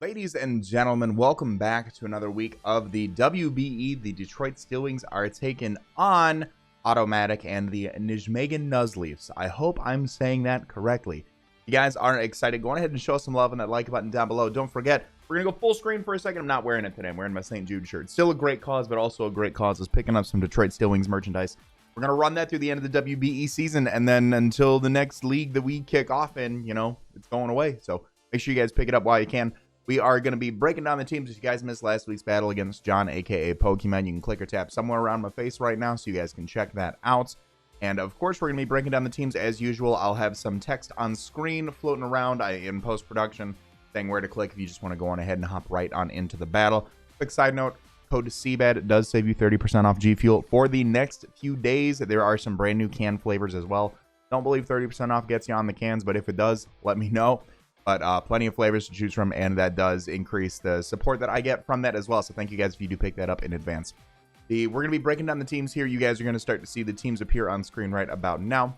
Ladies and gentlemen, welcome back to another week of the WBE. The Detroit Steelwings are taking on AutoMatthic and the Nijmegen Nuzleafs. I hope I'm saying that correctly. If you guys aren't excited, go on ahead and show some love on that like button down below. Don't forget, we're going to go full screen for a second. I'm not wearing it today. I'm wearing my St. Jude shirt. Still a great cause, but also a great cause is picking up some Detroit Steelwings merchandise. We're going to run that through the end of the WBE season, and then until the next league that we kick off in, you know, it's going away. So make sure you guys pick it up while you can. We are going to be breaking down the teams. If you guys missed last week's battle against John, a.k.a. Pokemon, you can click or tap somewhere around my face right now so you guys can check that out. And, of course, we're going to be breaking down the teams as usual. I'll have some text on screen floating around in post-production saying where to click if you just want to go on ahead and hop right on into the battle. Quick side note, code CBAD does save you 30% off G Fuel for the next few days. There are some brand new can flavors as well. Don't believe 30% off gets you on the cans, but if it does, let me know. But plenty of flavors to choose from, and that does increase the support that I get from that as well. So thank you guys if you do pick that up in advance. We're going to be breaking down the teams here. You guys are going to start to see the teams appear on screen right about now.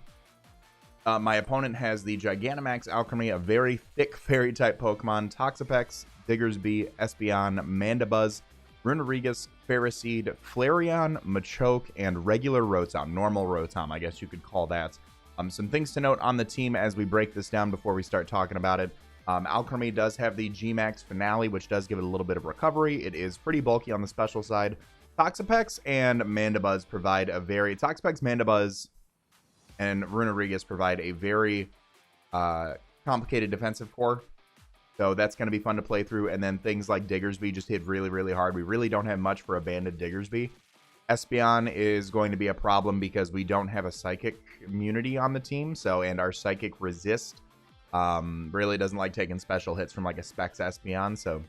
My opponent has the Gigantamax Alchemy, a very thick fairy-type Pokemon, Toxapex, Diggersby, Espeon, Mandibuzz, Runerigus, Ferroseed, Flareon, Machoke, and regular Rotom, normal Rotom, I guess you could call that. Some things to note on the team as we break this down before we start talking about it. Alchemy does have the G-Max Finale, which does give it a little bit of recovery. It is pretty bulky on the special side. Toxapex and Mandibuzz provide a very... Toxapex, Mandibuzz, and Runerigus provide a very complicated defensive core. So that's going to be fun to play through. And then things like Diggersby just hit really, really hard. We really don't have much for a banded Diggersby. Espeon is going to be a problem because we don't have a Psychic immunity on the team. So, and our Psychic resist really doesn't like taking special hits from like a Specs Espeon. So,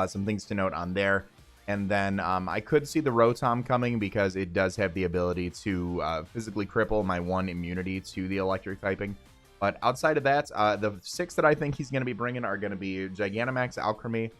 some things to note on there. And then I could see the Rotom coming because it does have the ability to physically cripple my one immunity to the electric typing. But outside of that, the 6 that I think he's going to be bringing are going to be Gigantamax Alchemy,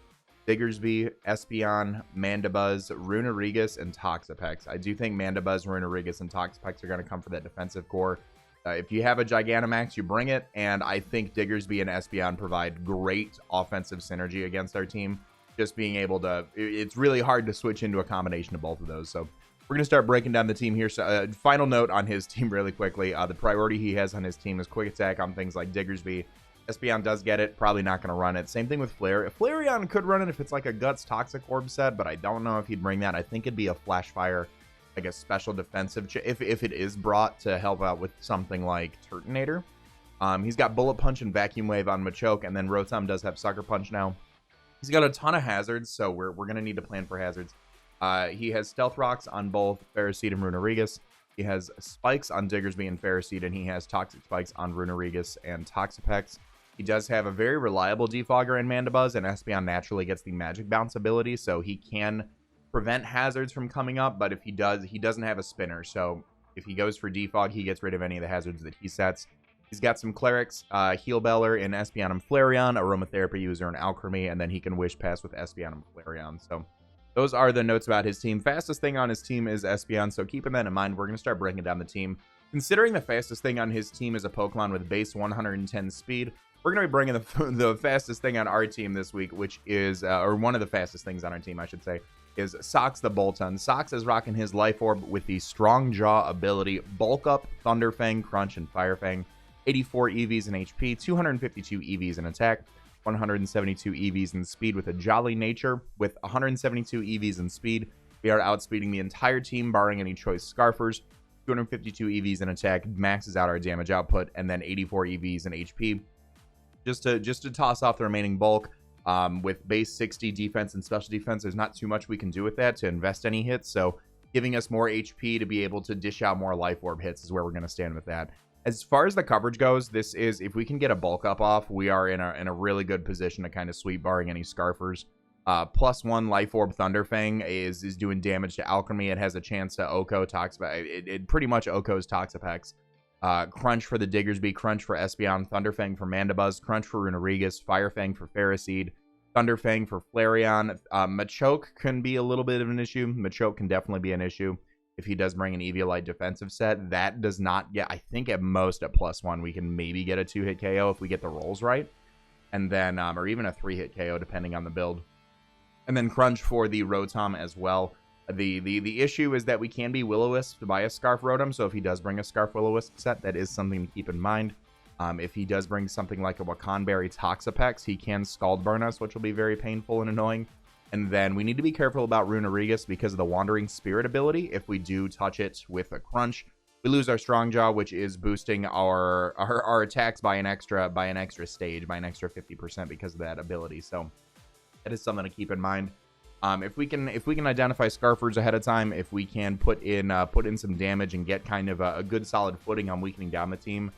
Diggersby, Espeon, Mandibuzz, Runerigus, and Toxapex. I do think Mandibuzz, Runerigus, and Toxapex are going to come for that defensive core. If you have a Gigantamax, you bring it, and I think Diggersby and Espeon provide great offensive synergy against our team. Just being able to... It's really hard to switch into a combination of both of those, so we're going to start breaking down the team here. So, final note on his team really quickly. The priority he has on his team is quick attack on things like Diggersby. Espeon does get it, probably not going to run it. Same thing with Flareon could run it if it's like a Guts Toxic Orb set, but I don't know if he'd bring that. I think it'd be a Flash Fire, like a special defensive, if it is brought to help out with something like Turtonator. He's got Bullet Punch and Vacuum Wave on Machoke, and then Rotom does have Sucker Punch now. He's got a ton of hazards, so we're going to need to plan for hazards. He has Stealth Rocks on both Ferroseed and Runerigus. He has Spikes on Diggersby and Ferroseed, and he has Toxic Spikes on Runerigus and Toxapex. He does have a very reliable Defogger in Mandibuzz, and Espeon naturally gets the Magic Bounce ability, so he can prevent hazards from coming up, but if he does, he doesn't have a spinner, so if he goes for Defog, he gets rid of any of the hazards that he sets. He's got some Clerics, Heal Beller in Espeon and Flareon, Aromatherapy User in Alchemy, and then he can Wish Pass with Espeon and Flareon, so those are the notes about his team. Fastest thing on his team is Espeon, so keeping that in mind, we're going to start breaking down the team. Considering the fastest thing on his team is a Pokemon with base 110 speed, we're going to be bringing the fastest thing on our team this week, which is, or one of the fastest things on our team, I should say, is Sox the Bolton. Sox is rocking his Life Orb with the Strong Jaw ability, Bulk Up, Thunder Fang, Crunch, and Fire Fang. 84 EVs in HP, 252 EVs in attack, 172 EVs in speed with a Jolly Nature. With 172 EVs in speed, we are outspeeding the entire team, barring any choice Scarfers. 252 EVs in attack maxes out our damage output, and then 84 EVs in HP. Just to toss off the remaining bulk, with base 60 defense and special defense, there's not too much we can do with that to invest any hits, so giving us more HP to be able to dish out more Life Orb hits is where we're going to stand with that. As far as the coverage goes, this is, if we can get a bulk up off, we are in a really good position to kind of sweep, barring any Scarfers. +1 Life Orb Thunderfang is doing damage to Alchemy. It has a chance to Oko Toxapex. It pretty much Okos Toxapex. Crunch for the Diggersby, Crunch for Espeon, Thunderfang for Mandibuzz, Crunch for Runerigus, Firefang for Ferroseed, Thunderfang for Flareon. Machoke can be a little bit of an issue. Machoke can definitely be an issue if he does bring an Eviolite defensive set. That does not get, I think at most at +1, we can maybe get a 2-hit KO if we get the rolls right. and then or even a 3-hit KO depending on the build, and then Crunch for the Rotom as well. The issue is that we can be Will-O-Wisped by a Scarf Rotom, so if he does bring a Scarf Will-O-Wisp set, that is something to keep in mind. If he does bring something like a Wakanberry Toxapex, he can Scald Burn us, which will be very painful and annoying. And then we need to be careful about Runerigus because of the Wandering Spirit ability. If we do touch it with a Crunch, we lose our Strong Jaw, which is boosting our attacks by an extra stage, by an extra 50% because of that ability. So that is something to keep in mind. If we can identify Scarfers ahead of time, if we can put in some damage and get kind of a good solid footing on weakening down the team,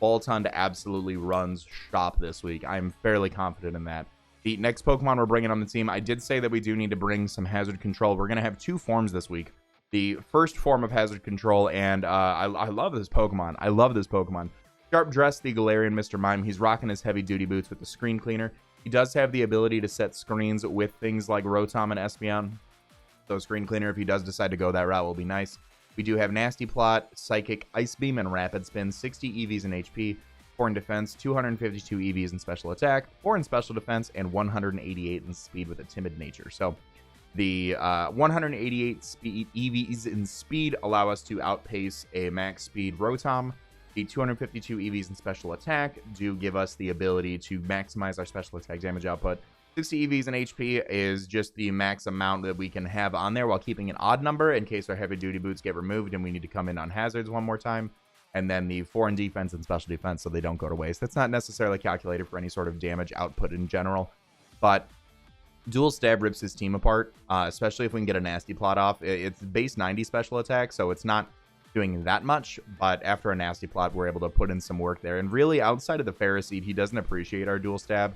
Boltund absolutely runs shop this week. I'm fairly confident in that. The next Pokemon we're bringing on the team, I did say that we do need to bring some Hazard Control. We're going to have 2 forms this week. The first form of Hazard Control, and I love this Pokemon. I love this Pokemon. Sharp Dress, the Galarian Mr. Mime. He's rocking his heavy-duty boots with the Screen Cleaner. He does have the ability to set screens with things like Rotom and Espeon. So Screen Cleaner, if he does decide to go that route, will be nice. We do have Nasty Plot, Psychic, Ice Beam, and Rapid Spin. 60 EVs in HP, 4 in Defense, 252 EVs in Special Attack, 4 in Special Defense, and 188 in Speed with a Timid Nature. So the 188 EVs in Speed allow us to outpace a max speed Rotom. The 252 EVs in Special Attack do give us the ability to maximize our Special Attack damage output. 60 EVs in HP is just the max amount that we can have on there while keeping an odd number in case our heavy duty boots get removed and we need to come in on hazards one more time. And then the 4 in Defense and Special Defense so they don't go to waste. That's not necessarily calculated for any sort of damage output in general, but Dual Stab rips his team apart, especially if we can get a Nasty Plot off. It's base 90 Special Attack, so it's not doing that much, but after a Nasty Plot, we're able to put in some work there. And really, outside of the Ferroseed, he doesn't appreciate our Dual Stab.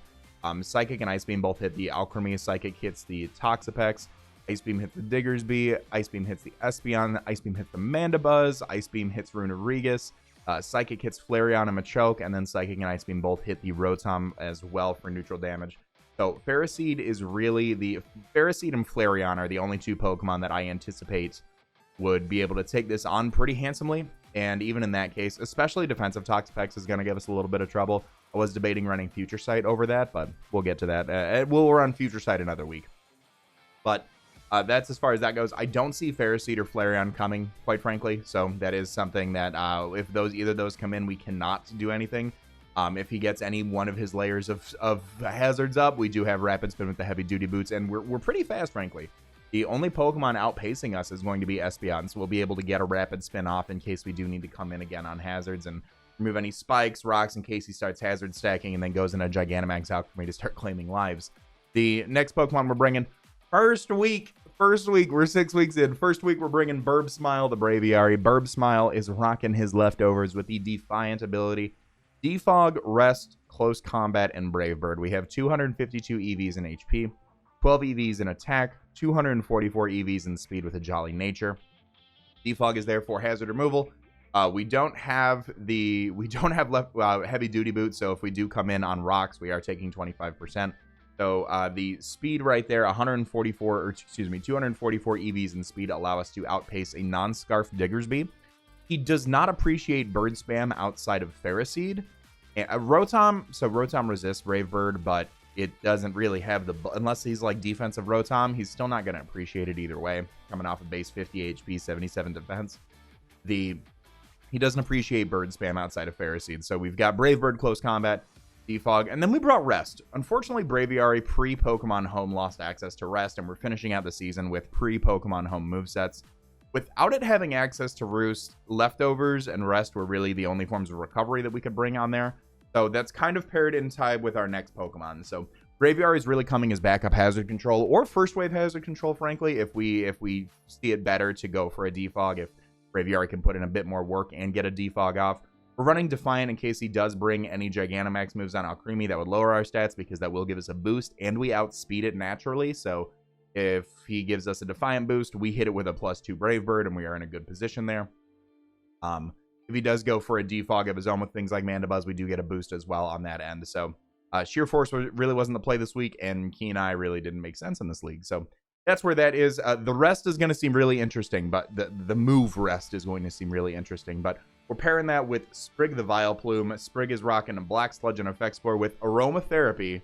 Psychic and Ice Beam both hit the Alchemy. Psychic hits the Toxapex. Ice Beam hits the Diggersby. Ice Beam hits the Espeon. Ice Beam hits the Mandibuzz. Ice Beam hits Runerigus. Psychic hits Flareon and Machoke, and then Psychic and Ice Beam both hit the Rotom as well for neutral damage. So Ferroseed is really Ferroseed and Flareon are the only 2 Pokemon that I anticipate would be able to take this on pretty handsomely. And even in that case, especially defensive Toxapex is going to give us a little bit of trouble. I was debating running Future Sight over that, but we'll get to that. We'll run Future Sight another week. But that's as far as that goes. I don't see Ferroseed or Flareon coming, quite frankly. So that is something that if either of those come in, we cannot do anything. If he gets any one of his layers of hazards up, we do have Rapid Spin with the heavy duty boots, and we're pretty fast, frankly. The only Pokemon outpacing us is going to be Espeon, so we'll be able to get a Rapid Spin off in case we do need to come in again on hazards and remove any spikes, rocks in case he starts hazard stacking and then goes in a Gigantamax out for me to start claiming lives. The next Pokemon we're bringing, first week, we're 6 weeks in. First week, we're bringing Burb Smile, the Braviary. Burb Smile is rocking his leftovers with the Defiant ability. Defog, Rest, Close Combat, and Brave Bird. We have 252 EVs in HP, 12 EVs in Attack, 244 EVs in Speed with a Jolly Nature. Defog is there for hazard removal. We don't have heavy duty boots, so if we do come in on rocks, we are taking 25%. So the speed right there, 244 EVs in speed allow us to outpace a non-Scarf Diggersby. He does not appreciate bird spam outside of Ferroseed. Rotom resists Brave Bird, but it doesn't really have unless he's like defensive Rotom, he's still not going to appreciate it either way. Coming off of base 50 HP, 77 defense. He doesn't appreciate bird spam outside of Ferroseed. So we've got Brave Bird, Close Combat, Defog, and then we brought Rest. Unfortunately, Braviary pre-Pokemon Home lost access to Rest, and we're finishing out the season with pre-Pokemon Home movesets. Without it having access to Roost, Leftovers and Rest were really the only forms of recovery that we could bring on there. So that's kind of paired in time with our next Pokemon. So Braviary is really coming as backup hazard control or first wave hazard control, frankly, if we see it better to go for a Defog, if Braviary can put in a bit more work and get a Defog off. We're running Defiant in case he does bring any Gigantamax moves on Alcremie that would lower our stats because that will give us a boost and we outspeed it naturally. So if he gives us a Defiant boost, we hit it with a +2 Brave Bird and we are in a good position there. If he does go for a Defog of his own with things like Mandibuzz, we do get a boost as well on that end. So Sheer Force really wasn't the play this week, and Keen-Eye really didn't make sense in this league. So that's where that is. The rest is going to seem really interesting, but the move Rest is going to seem really interesting. But We're pairing that with Sprig the Vileplume. Sprig is rocking a Black Sludge and Effect Spore with Aromatherapy,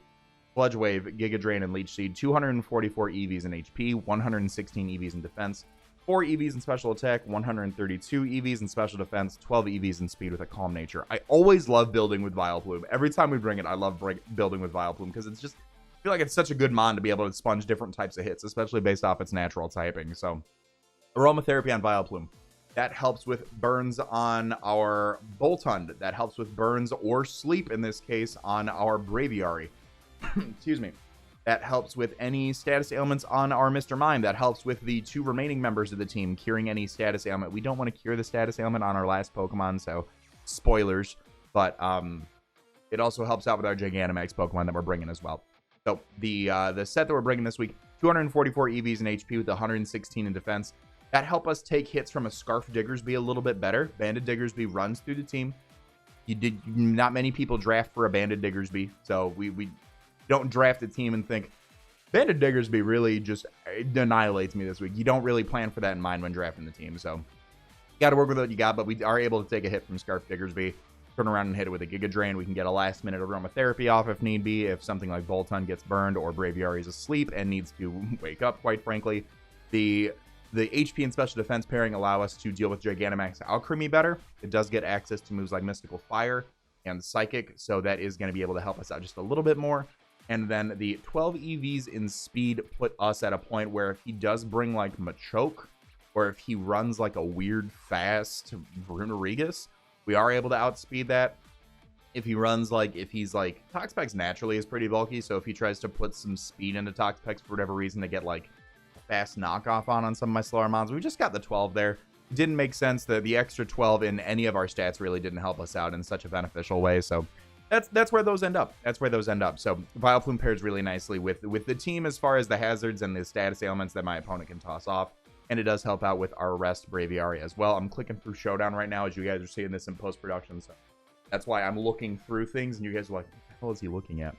Sludge Wave, Giga Drain, and Leech Seed. 244 EVs in HP, 116 EVs in defense, 4 EVs in special attack, 132 EVs in special defense, 12 EVs in speed with a calm nature. I always love building with Vileplume. Every time we bring it, I love building with Vileplume because it's just, I feel like it's such a good mon to be able to sponge different types of hits, especially based off its natural typing. So, Aromatherapy on Vileplume. That helps with burns on our Boltund. That helps with burns or sleep, in this case, on our Braviary. Excuse me. That helps with any status ailments on our Mr. Mime. That helps with the 2 remaining members of the team curing any status ailment. We don't want to cure the status ailment on our last Pokemon, so spoilers. But it also helps out with our Gigantamax Pokemon that we're bringing as well. So the set that we're bringing this week, 244 EVs in HP with 116 in defense. That help us take hits from a Scarf Diggersby a little bit better. Banded Diggersby runs through the team. Not many people draft for a Banded Diggersby, so we don't draft a team and think Banded Diggersby really just annihilates me this week. You don't really plan for that in mind when drafting the team, so you got to work with what you got. But we are able to take a hit from Scarf Diggersby, turn around and hit it with a Giga Drain. We can get a last minute Aromatherapy off if need be, if something like Voltun gets burned or Braviary is asleep and needs to wake up, quite frankly. The HP and Special Defense pairing allow us to deal with Gigantamax Alchemy better. It does get access to moves like Mystical Fire and Psychic, so that is going to be able to help us out just a little bit more. And then the 12 EVs in speed put us at a point where if he does bring like Machoke, or if he runs like a weird fast Runerigus, we are able to outspeed that. If he runs like, if he's like, Toxapex naturally is pretty bulky, so if he tries to put some speed into Toxapex for whatever reason to get like fast knockoff on some of my slower mons, we just got the 12 there. It didn't make sense that the extra 12 in any of our stats really didn't help us out in such a beneficial way, so that's where those end up. That's where those end up. So Vileplume pairs really nicely with the team as far as the hazards and the status ailments that my opponent can toss off, and it does help out with our rest Braviary as well. I'm clicking through Showdown right now as you guys are seeing this in post-production, so that's why I'm looking through things and you guys are like, what the hell is he looking at?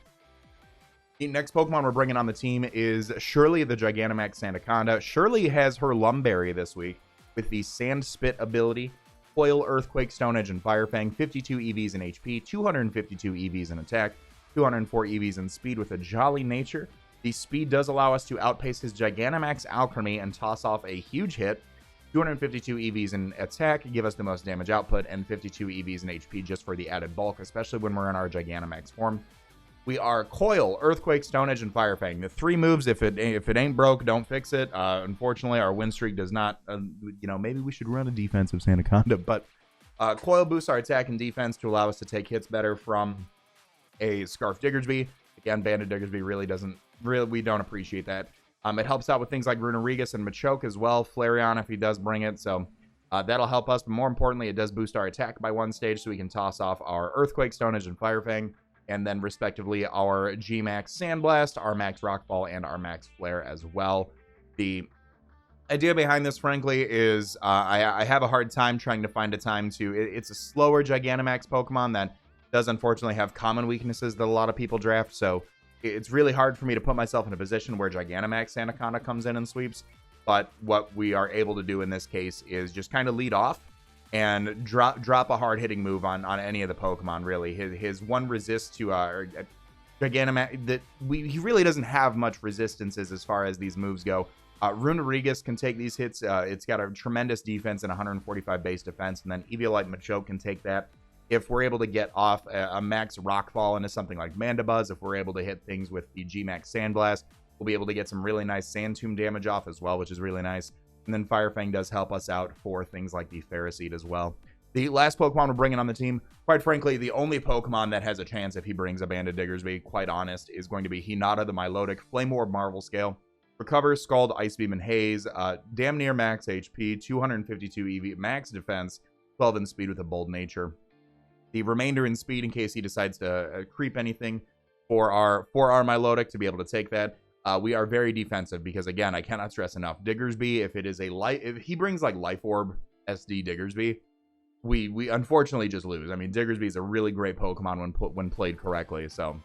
The next Pokemon we're bringing on the team is Shirley the Gigantamax Sandaconda. Shirley has her Lumberry this week with the Sand Spit ability, Coil, Earthquake, Stone Edge, and Fire Fang. 52 EVs in HP, 252 EVs in attack, 204 EVs in speed with a Jolly Nature. The speed does allow us to outpace his Gigantamax Alchemy and toss off a huge hit. 252 EVs in attack, give us the most damage output, and 52 EVs in HP just for the added bulk, especially when we're in our Gigantamax form. We are Coil, Earthquake, Stone Edge, and Fire Fang. The 3 moves, if it ain't broke, don't fix it. Unfortunately, our win streak does not, maybe we should run a defensive Sandaconda, but Coil boosts our attack and defense to allow us to take hits better from a Scarf Diggersby. Again, Banded Diggersby we don't appreciate that. It helps out with things like Runerigus and Machoke as well, Flareon if he does bring it, so that'll help us. But more importantly, it does boost our attack by 1 stage, so we can toss off our Earthquake, Stone Edge, and Fire Fang, and then respectively our G-Max Sandblast, our Max Rockfall, and our Max Flare as well. The idea behind this, frankly, is I have a hard time trying to find a time to... It's a slower Gigantamax Pokemon that does unfortunately have common weaknesses that a lot of people draft, so it's really hard for me to put myself in a position where Gigantamax Sandaconda comes in and sweeps. But what we are able to do in this case is just kind of lead off and drop a hard-hitting move on any of the Pokemon, really. His 1 resist to Gigantamax... he really doesn't have much resistances as far as these moves go. Runerigus can take these hits. It's got a tremendous defense and 145 base defense, and then Eviolite Machoke can take that. If we're able to get off a Max Rockfall into something like Mandibuzz, if we're able to hit things with the G-Max Sandblast, we'll be able to get some really nice Sand Tomb damage off as well, which is really nice. And then Fire Fang does help us out for things like the Ferroseed as well. The last Pokemon we're bringing on the team, quite frankly, the only Pokemon that has a chance if he brings a Banded Diggersby, quite honest, is going to be Hinata the Milotic, Flame Orb Marvel Scale. Recover, Scald, Ice Beam, and Haze. Damn near max HP, 252 EV, max defense, 12 in speed with a Bold Nature. The remainder in speed in case he decides to creep anything for our Milotic to be able to take that. We are very defensive because, again, I cannot stress enough. Diggersby, if he brings like Life Orb SD Diggersby, we unfortunately just lose. I mean, Diggersby is a really great Pokemon when played correctly. So,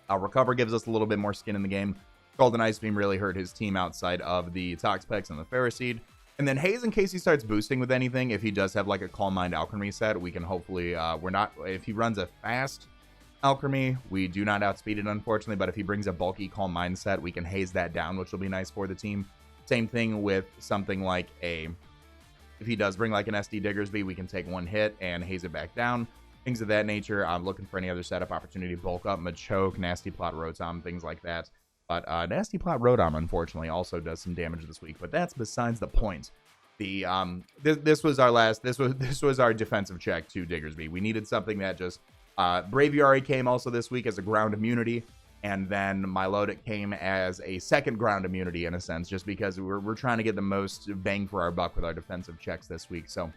Recover gives us a little bit more skin in the game. Scald and Ice Beam really hurt his team outside of the Toxapex and the Ferroseed. And then Hayes, in case he starts boosting with anything, if he does have like a Calm Mind Alchemy set, we can hopefully, if he runs a fast Alchemy, we do not outspeed it, unfortunately, but if he brings a bulky Calm Mind set, we can haze that down, which will be nice for the team. Same thing with something like if he does bring like an SD Diggersby, we can take one hit and haze it back down. Things of that nature. I'm looking for any other setup opportunity. Bulk up, Machoke, Nasty Plot Rotom, things like that. But Nasty Plot Rotom, unfortunately, also does some damage this week. But that's besides the point. The this was our defensive check to Diggersby. We needed something that just Braviary came also this week as a ground immunity, and then Milotic came as a second ground immunity in a sense, just because we're trying to get the most bang for our buck with our defensive checks this week. So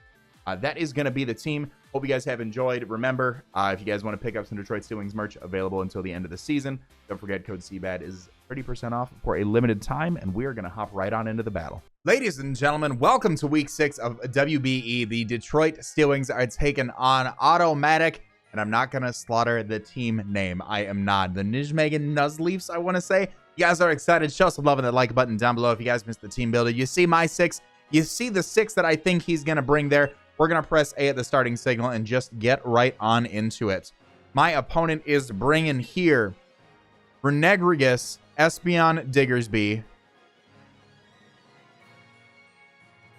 that is going to be the team. Hope you guys have enjoyed. Remember, if you guys want to pick up some Detroit Steel Wings merch, available until the end of the season. Don't forget, code CBAD is 30% off for a limited time, and we are going to hop right on into the battle. Ladies and gentlemen, welcome to week 6 of WBE. The Detroit Steel Wings are taking on AutoMatthic, and I'm not going to slaughter the team name. I am not. The Nijmegen Nuzleafs, I want to say. You guys are excited. Show some love on that like button down below if you guys missed the team builder. You see my 6. You see the 6 that I think he's going to bring there. We're going to press A at the starting signal and just get right on into it. My opponent is bringing here Renegrigus, Espeon Diggersby,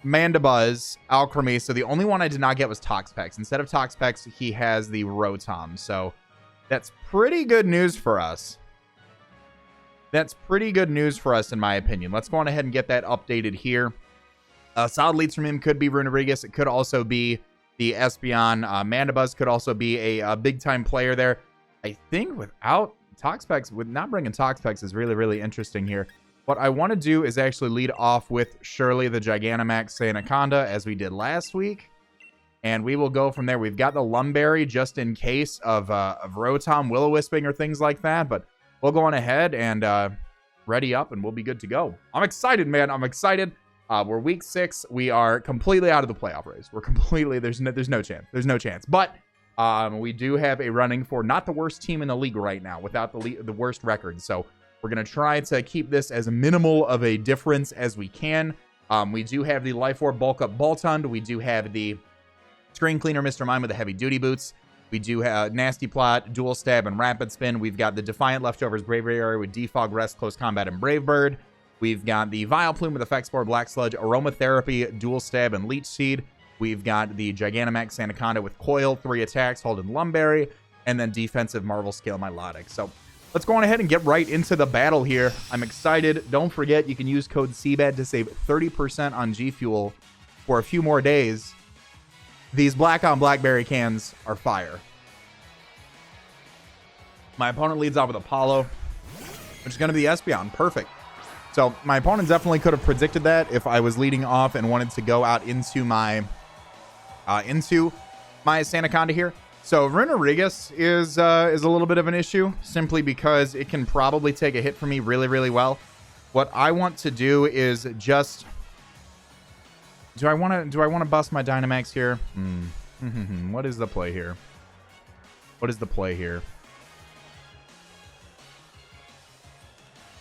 Mandibuzz, Alchemy. So the only one I did not get was Toxapex. Instead of Toxapex, he has the Rotom. So that's pretty good news for us. That's pretty good news for us, in my opinion. Let's go on ahead and get that updated here. Solid leads from him could be Runerigus. It could also be the Espeon. Mandibuzz could also be a big-time player there. I think without Toxapex, with not bringing Toxapex is really, really interesting here. What I want to do is actually lead off with Shirley, the Gigantamax Sandaconda, as we did last week. And we will go from there. We've got the Lumberry just in case of Rotom, Will-O-Wisping, or things like that. But we'll go on ahead and ready up, and we'll be good to go. I'm excited, man. I'm excited. We're week 6. We are completely out of the playoff race. We're completely, there's no chance. There's no chance. But we do have a running for not the worst team in the league right now, without the worst record. So we're going to try to keep this as minimal of a difference as we can. We do have the Life Orb Bulk Up Boltund. We do have the Screen Cleaner Mr. Mime with the heavy duty boots. We do have Nasty Plot, Dual Stab, and Rapid Spin. We've got the Defiant Leftovers Braviary with Defog, Rest, Close Combat, and Brave Bird. We've got the Vileplume with Effect Spore, Black Sludge, Aromatherapy, Dual Stab, and Leech Seed. We've got the Gigantamax Sandaconda with Coil, 3 attacks, holding Lumberry, and then defensive Marvel Scale Milotic. So let's go on ahead and get right into the battle here. I'm excited. Don't forget, you can use code CBAD to save 30% on G Fuel for a few more days. These black on blackberry cans are fire. My opponent leads off with Apollo, which is going to be Espeon. Perfect. So my opponent definitely could have predicted that if I was leading off and wanted to go out into my Sandaconda here. So Runerigus is a little bit of an issue, simply because it can probably take a hit for me really, really well. What I want to do is just, do I want to bust my Dynamax here? What is the play here? What is the play here?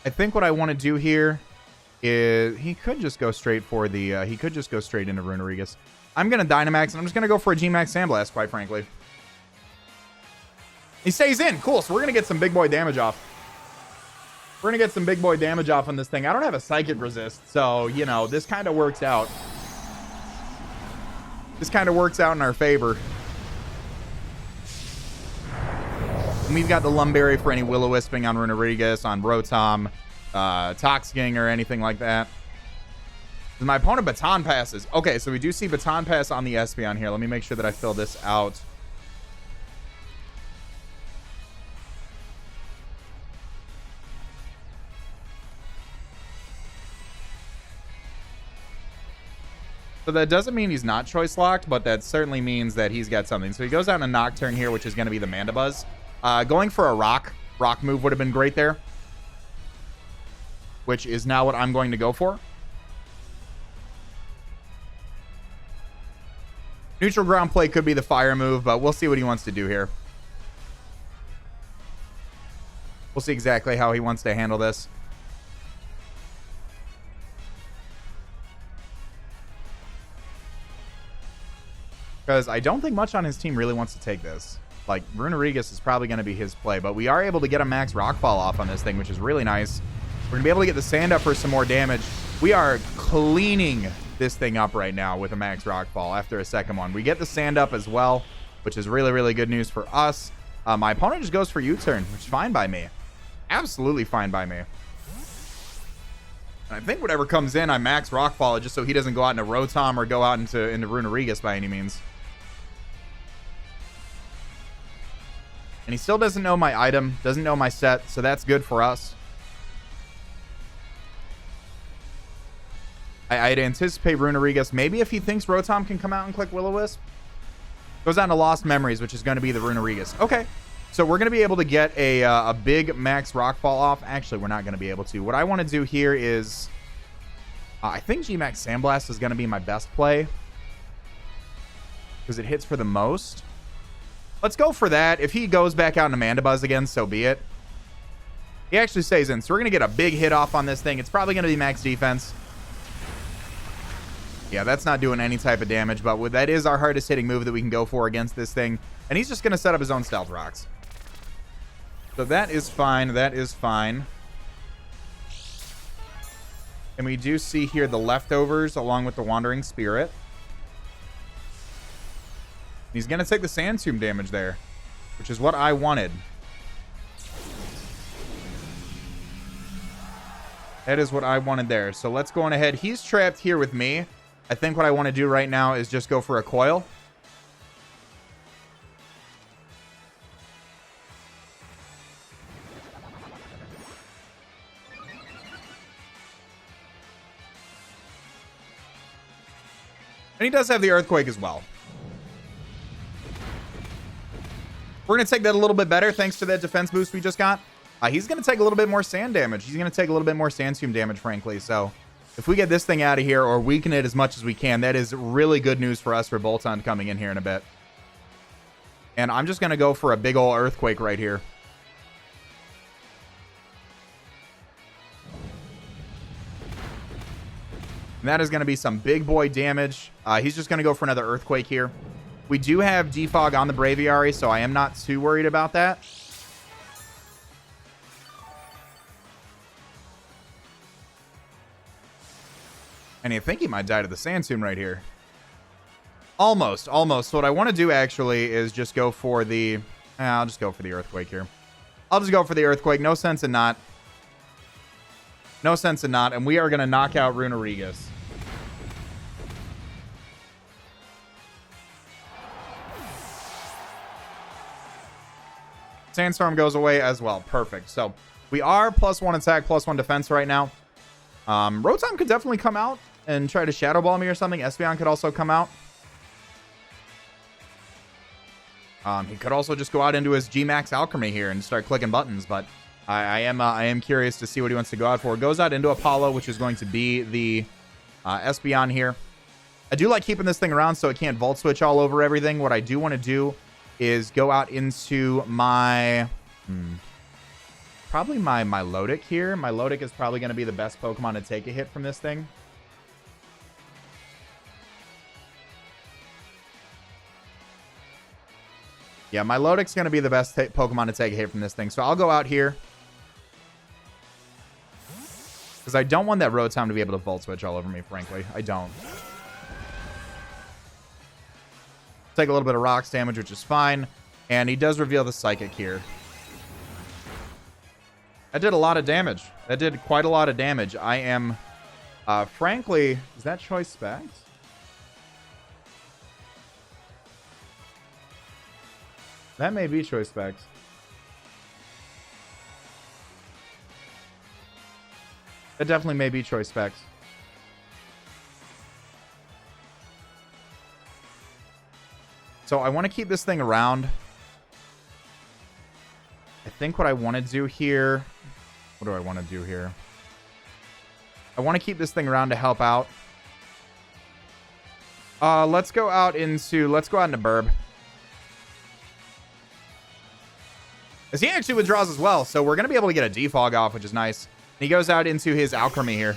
I think what I want to do here is he could just go straight for the he could just go straight into Runerigus. I'm gonna Dynamax, and I'm just gonna go for a G-Max Sandblast, quite frankly. He stays in. Cool. So we're gonna get some big boy damage off. We're gonna get some big boy damage off on this thing. I don't have a Psychic Resist, so you know this kind of works out. This kind of works out in our favor. And we've got the Lumberry for any Will-O-Wisping on Runerigus, on Rotom, Toxking, or anything like that. And my opponent Baton Passes. Okay, so we do see Baton Pass on the Espeon here. Let me make sure that I fill this out. So that doesn't mean he's not choice locked, but that certainly means that he's got something. So he goes out in a Nocturne here, which is going to be the Mandibuzz. Going for a rock move would have been great there, which is now what I'm going to go for. Neutral ground play could be the fire move, but we'll see what he wants to do here. We'll see exactly how he wants to handle this. because I don't think much on his team really wants to take this. Like, Runerigus is probably going to be his play, but we are able to get a max Rockfall off on this thing, which is really nice. We're going to be able to get the sand up for some more damage. We are cleaning this thing up right now with a max Rockfall after a second one. We get the sand up as well, which is really, really good news for us. My opponent just goes for U-turn, which is fine by me. Absolutely fine by me. And I think whatever comes in, I max Rockfall just so he doesn't go out into Rotom or go out into Runerigus by any means. And he still doesn't know my item, doesn't know my set, so that's good for us. I'd anticipate Runerigus. Maybe if he thinks Rotom can come out and click Will-O-Wisp. Goes down to Lost Memories, which is going to be the Runerigus. Okay. So we're going to be able to get a big max Rockfall off. Actually, we're not going to be able to. What I want to do here is... I think G-Max Sandblast is going to be my best play. Because it hits for the most. Let's go for that. If he goes back out into Mandibuzz again, so be it. He actually stays in. So we're going to get a big hit off on this thing. It's probably going to be max defense. Yeah, that's not doing any type of damage, but that is our hardest hitting move that we can go for against this thing. And he's just going to set up his own Stealth Rocks. So that is fine. That is fine. And we do see here the leftovers along with the Wandering Spirit. He's going to take the Sand Tomb damage there, which is what I wanted. That is what I wanted there. So let's go on ahead. He's trapped here with me. I think what I want to do right now is just go for a Coil. And he does have the Earthquake as well. We're going to take that a little bit better thanks to that defense boost we just got. He's going to take a little bit more sand damage. He's going to take a little bit more Sand Tomb damage, frankly. So if we get this thing out of here or weaken it as much as we can, that is really good news for us for Bolton coming in here in a bit. And I'm just going to go for a big ol' Earthquake right here. And that is going to be some big boy damage. He's just going to go for another Earthquake here. We do have Defog on the Braviary, so I am not too worried about that. And I think he might die to the Sand Tomb right here. Almost, almost. So what I want to do actually is just go for the... I'll just go for the Earthquake here. I'll just go for the Earthquake. No sense in not. No sense in not. And we are going to knock out Runerigus. Sandstorm goes away as well. Perfect. So we are +1 attack, +1 defense right now. Rotom could definitely come out and try to Shadow Ball me or something. Espeon could also come out. He could also just go out into his G-Max Alchemy here and start clicking buttons, but I am curious to see what he wants to go out for. Goes out into Apollo, which is going to be the Espeon here. I do like keeping this thing around so it can't Volt Switch all over everything. What I do want to do is go out into my... probably my Milotic here. Milotic is probably going to be the best Pokemon to take a hit from this thing. Yeah, Milotic's going to be the best Pokemon to take a hit from this thing. So I'll go out here. Because I don't want that Rotom to be able to Volt Switch all over me, frankly. I don't. Take a little bit of Rocks damage, which is fine. And he does reveal the Psychic here. That did a lot of damage. That did quite a lot of damage. I am, frankly, is that Choice Specs? That may be Choice Specs. That definitely may be Choice Specs. So I want to keep this thing around. I think what I want to do here... What do I want to do here? I want to keep this thing around to help out. Let's go out into Burb. As he actually withdraws as well, so we're going to be able to get a Defog off, which is nice. And he goes out into his Alchemy here.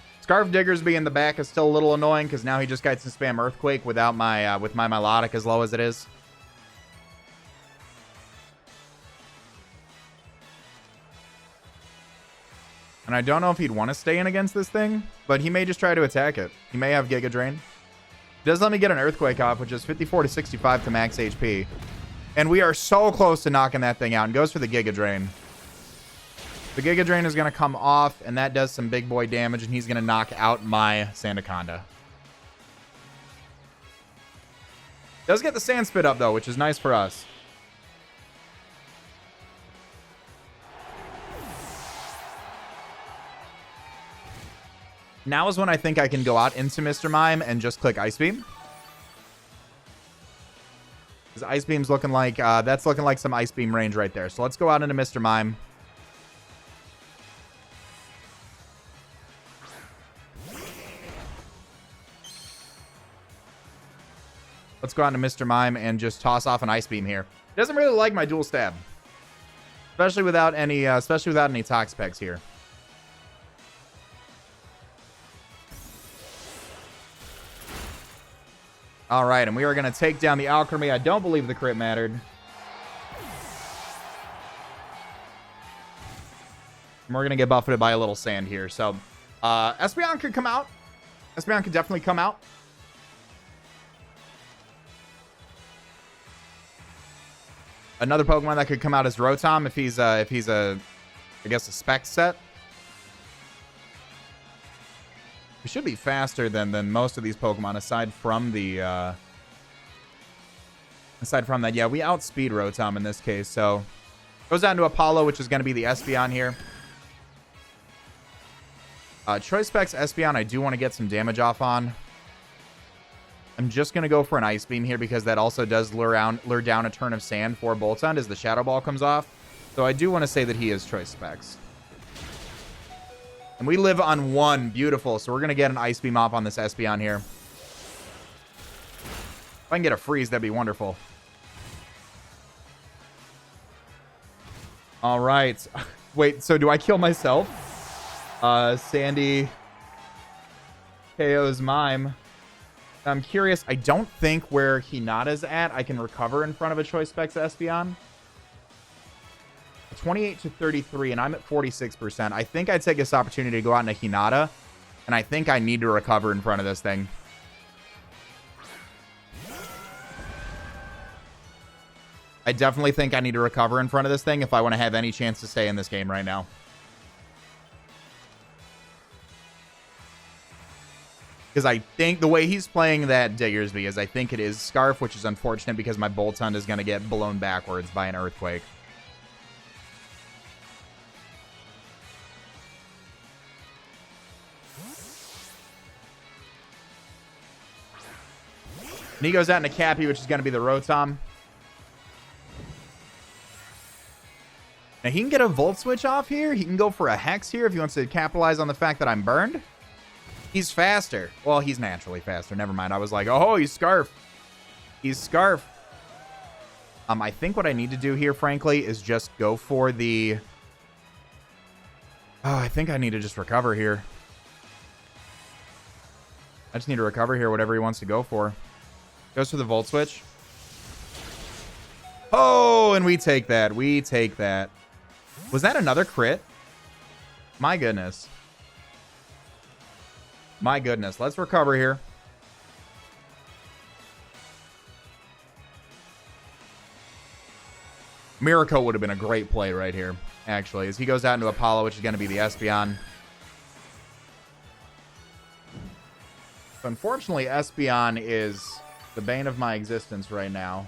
Let's Scarf Diggersby in the back is still a little annoying because now he just gets to spam Earthquake without my with my Milotic as low as it is. And I don't know if he'd want to stay in against this thing, but he may just try to attack it. He may have Giga Drain. He does let me get an Earthquake off, which is 54 to 65 to max HP. And we are so close to knocking that thing out, and goes for the Giga Drain. The Giga Drain is going to come off, and that does some big boy damage, and he's going to knock out my Sandaconda. Does get the Sand Spit up, though, which is nice for us. Now is when I think I can go out into Mr. Mime and just click Ice Beam. Because Ice Beam's looking like, that's looking like some Ice Beam range right there. So let's go out into Mr. Mime. Let's go out into Mr. Mime and just toss off an Ice Beam here. He doesn't really like my dual stab. Especially without any Tox Pegs here. All right, and we are going to take down the Alchemy. I don't believe the crit mattered. And we're going to get buffeted by a little sand here. So, Espeon could come out. Espeon could definitely come out. Another Pokemon that could come out is Rotom if he's a, I guess, a spec set. We should be faster than most of these Pokemon aside from the yeah, we outspeed Rotom in this case. So goes down to Apollo, which is going to be the Espeon here. Choice Specs Espeon, I do want to get some damage off on. I'm just going to go for an Ice Beam here because that also does lure down a turn of Sand for Boltund as the Shadow Ball comes off. So I do want to say that he is Choice Specs. And we live on 1. Beautiful. So we're going to get an Ice Beam off on this Espeon here. If I can get a freeze, that'd be wonderful. All right. Wait, so do I kill myself? Sandy KO's Mime. I'm curious. I don't think where Hinata's at, I can recover in front of a Choice Specs Espeon. 28 to 33, and I'm at 46%. I think I'd take this opportunity to go out into Hinata, and I think I need to recover in front of this thing. I definitely think I need to recover in front of this thing if I want to have any chance to stay in this game right now. Because I think the way he's playing that Diggersby is I think it is Scarf, which is unfortunate because my Boltund is going to get blown backwards by an Earthquake. And he goes out into Cappy, which is going to be the Rotom. Now, he can get a Volt Switch off here. He can go for a Hex here if he wants to capitalize on the fact that I'm burned. He's faster. Well, he's naturally faster. Never mind. I was like, oh, he's Scarf. He's Scarf. I think what I need to do here, frankly, is just go for the... Oh, I think I need to just recover here. I just need to recover here, whatever he wants to go for. Goes for the Volt Switch. Oh, and we take that. We take that. Was that another crit? My goodness. My goodness. Let's recover here. Miracle would have been a great play right here, actually, as he goes out into Apollo, which is going to be the Espeon. So unfortunately, Espeon is the bane of my existence right now.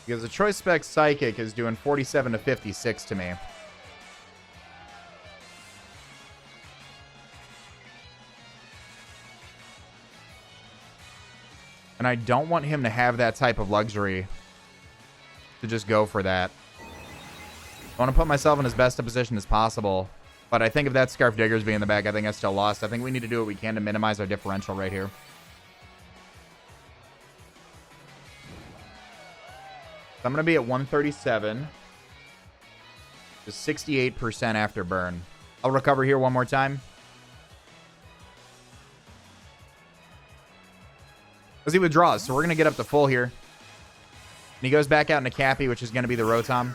Because the Choice Spec Psychic is doing 47 to 56 to me. And I don't want him to have that type of luxury to just go for that. I want to put myself in as best a position as possible. But I think if that Scarf Diggersby in the back, I think that's still lost. I think we need to do what we can to minimize our differential right here. So I'm going to be at 137. Just 68% after burn. I'll recover here one more time. Because he withdraws, so we're going to get up to full here. And he goes back out into Cappy, which is going to be the Rotom.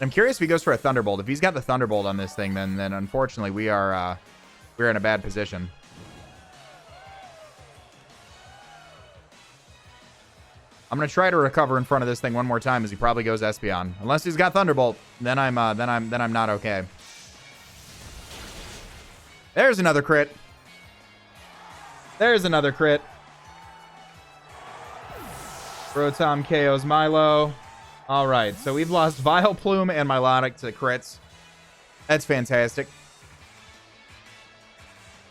I'm curious if he goes for a Thunderbolt. If he's got the Thunderbolt on this thing, then unfortunately we're in a bad position. I'm gonna try to recover in front of this thing one more time as he probably goes Espeon. Unless he's got Thunderbolt, then I'm not okay. There's another crit. There's another crit. Rotom KOs Milo. All right, so we've lost Vileplume and Milotic to crits. That's fantastic.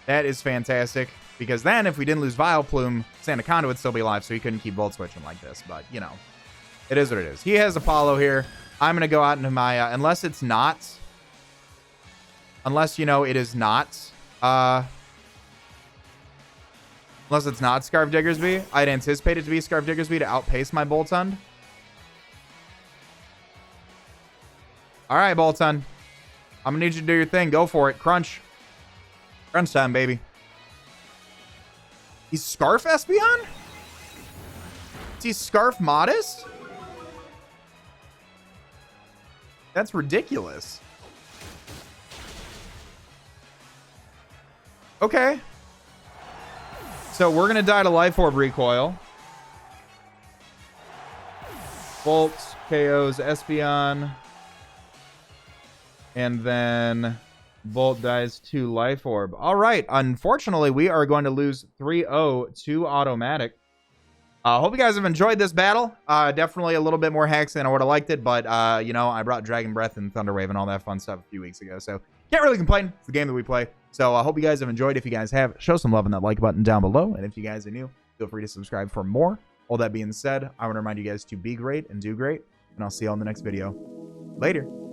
That is fantastic. Because then, if we didn't lose Vileplume, Sandaconda would still be alive, so he couldn't keep Volt Switching like this. But, you know, it is what it is. He has Apollo here. I'm going to go out into my... unless it's not... Unless, you know, it is not... unless it's not Scarf Diggersby. I'd anticipate it to be Scarf Diggersby to outpace my Boltund. All right, Boltund. I'm going to need you to do your thing. Go for it. Crunch. Crunch time, baby. He's Scarf Espeon? Is he Scarf Modest? That's ridiculous. Okay. So we're going to die to Life Orb Recoil. Bolt KOs Espeon. And then Bolt dies to Life Orb. All right. Unfortunately, we are going to lose 3-0 to AutoMatthic. Hope you guys have enjoyed this battle. Definitely a little bit more hacks than I would have liked it. But, you know, I brought Dragon Breath and Thunder Wave and all that fun stuff a few weeks ago. So can't really complain. It's the game that we play. So I hope you guys have enjoyed. If you guys have, show some love on that like button down below. And if you guys are new, feel free to subscribe for more. All that being said, I want to remind you guys to be great and do great. And I'll see you all in the next video. Later.